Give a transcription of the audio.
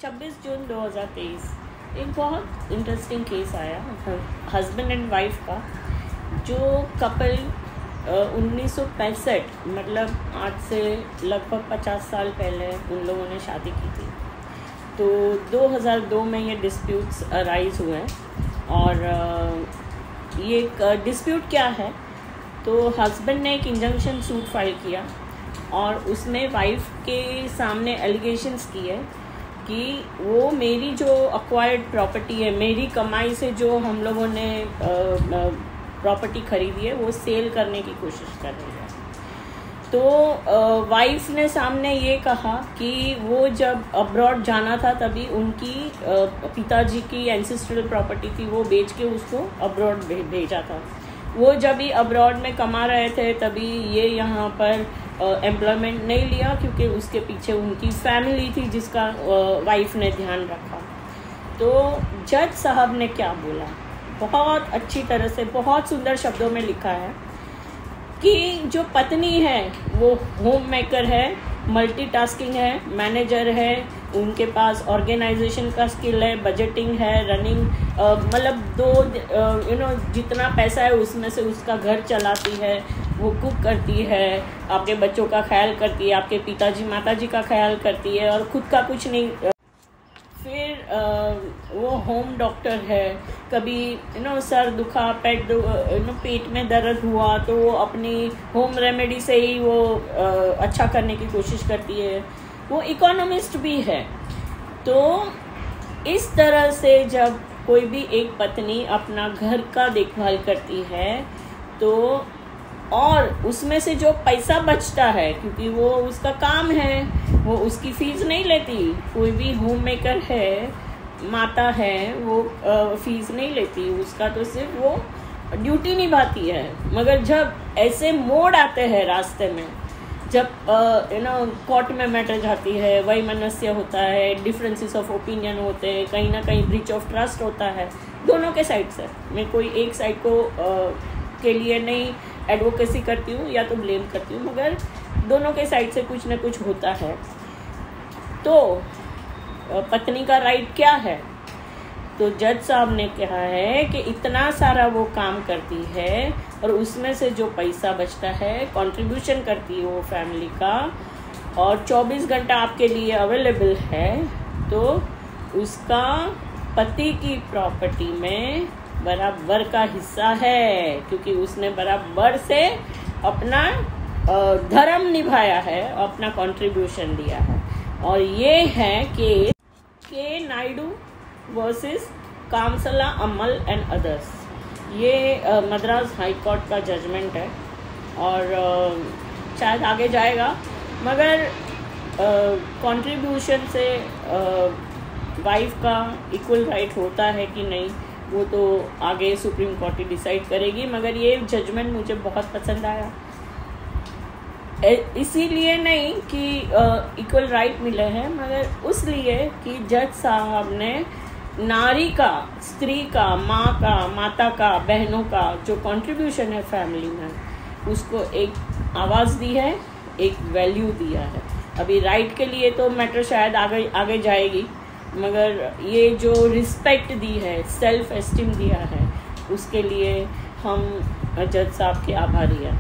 26 जून 2023 एक बहुत interesting case आया हस्बैंड एंड वाइफ का, जो कपल 1965 मतलब आज से लगभग 50 साल पहले उन लोगों ने शादी की थी। तो 2002 में ये डिस्प्यूट्स अराइज हुए और ये डिस्प्यूट क्या है, तो हस्बैंड ने एक इंजंक्शन सूट फाइल किया और उसमें वाइफ के सामने एलिगेशंस किए कि वो मेरी जो अक्वायर्ड प्रॉपर्टी है, मेरी कमाई से जो हम लोगों ने प्रॉपर्टी खरीदी है, वो सेल करने की कोशिश कर रही है। तो वाइफ ने सामने ये कहा कि वो जब अब्रॉड जाना था तभी उनकी पिताजी की एंसेस्ट्रल प्रॉपर्टी थी, वो बेच के उसको अब्रॉड भेजा था। वो जब भी अब्रॉड में कमा रहे थे तभी ये यहाँ पर एम्प्लॉयमेंट नहीं लिया, क्योंकि उसके पीछे उनकी फैमिली थी जिसका वाइफ ने ध्यान रखा। तो जज साहब ने क्या बोला, बहुत अच्छी तरह से बहुत सुंदर शब्दों में लिखा है कि जो पत्नी है वो होम मेकर है, मल्टीटास्किंग है, मैनेजर है, उनके पास ऑर्गेनाइजेशन का स्किल है, बजटिंग है, रनिंग मतलब जितना पैसा है उसमें से उसका घर चलाती है, वो कुक करती है, आपके बच्चों का ख्याल करती है, आपके पिताजी माताजी का ख्याल करती है और खुद का कुछ नहीं। फिर वो होम डॉक्टर है, कभी सर दुखा, पेट में दर्द हुआ तो वो अपनी होम रेमेडी से ही वो अच्छा करने की कोशिश करती है। वो इकोनॉमिस्ट भी है। तो इस तरह से जब कोई भी एक पत्नी अपना घर का देखभाल करती है तो और उसमें से जो पैसा बचता है, क्योंकि वो उसका काम है, वो उसकी फीस नहीं लेती। कोई भी होम मेकर है, माता है, वो फीस नहीं लेती, उसका तो सिर्फ वो ड्यूटी निभाती है। मगर जब ऐसे मोड़ आते हैं रास्ते में, जब कोर्ट में मैटर जाती है, वैमनस्य होता है, डिफरेंसेस ऑफ ओपिनियन होते हैं, कहीं ना कहीं ब्रीच ऑफ ट्रस्ट होता है दोनों के साइड से। मैं कोई एक साइड को के लिए नहीं एडवोकेसी करती हूँ या तो ब्लेम करती हूँ, मगर दोनों के साइड से कुछ ना कुछ होता है। तो पत्नी का राइट क्या है, तो जज साहब ने कहा है कि इतना सारा वो काम करती है और उसमें से जो पैसा बचता है कंट्रीब्यूशन करती है वो फैमिली का, और 24 घंटा आपके लिए अवेलेबल है, तो उसका पति की प्रॉपर्टी में बराबर का हिस्सा है, क्योंकि उसने बराबर से अपना धर्म निभाया है, अपना कंट्रीब्यूशन दिया है। और ये है K Naidu versus Kamsala Amal and others. ये मद्रास हाई कोर्ट का जजमेंट है और शायद आगे जाएगा, मगर कंट्रीब्यूशन से वाइफ का इक्वल राइट होता है कि नहीं, वो तो आगे सुप्रीम कोर्ट ही डिसाइड करेगी। मगर ये जजमेंट मुझे बहुत पसंद आया, इसीलिए नहीं कि इक्वल राइट मिले हैं, मगर उसलिए कि जज साहब ने नारी का, स्त्री का, माँ का, माता का, बहनों का जो कंट्रीब्यूशन है फैमिली में, उसको एक आवाज़ दी है, एक वैल्यू दिया है। अभी राइट के लिए तो मैटर शायद आगे जाएगी, मगर ये जो रिस्पेक्ट दी है, सेल्फ एस्टीम दिया है, उसके लिए हम जज साहब के आभारी हैं।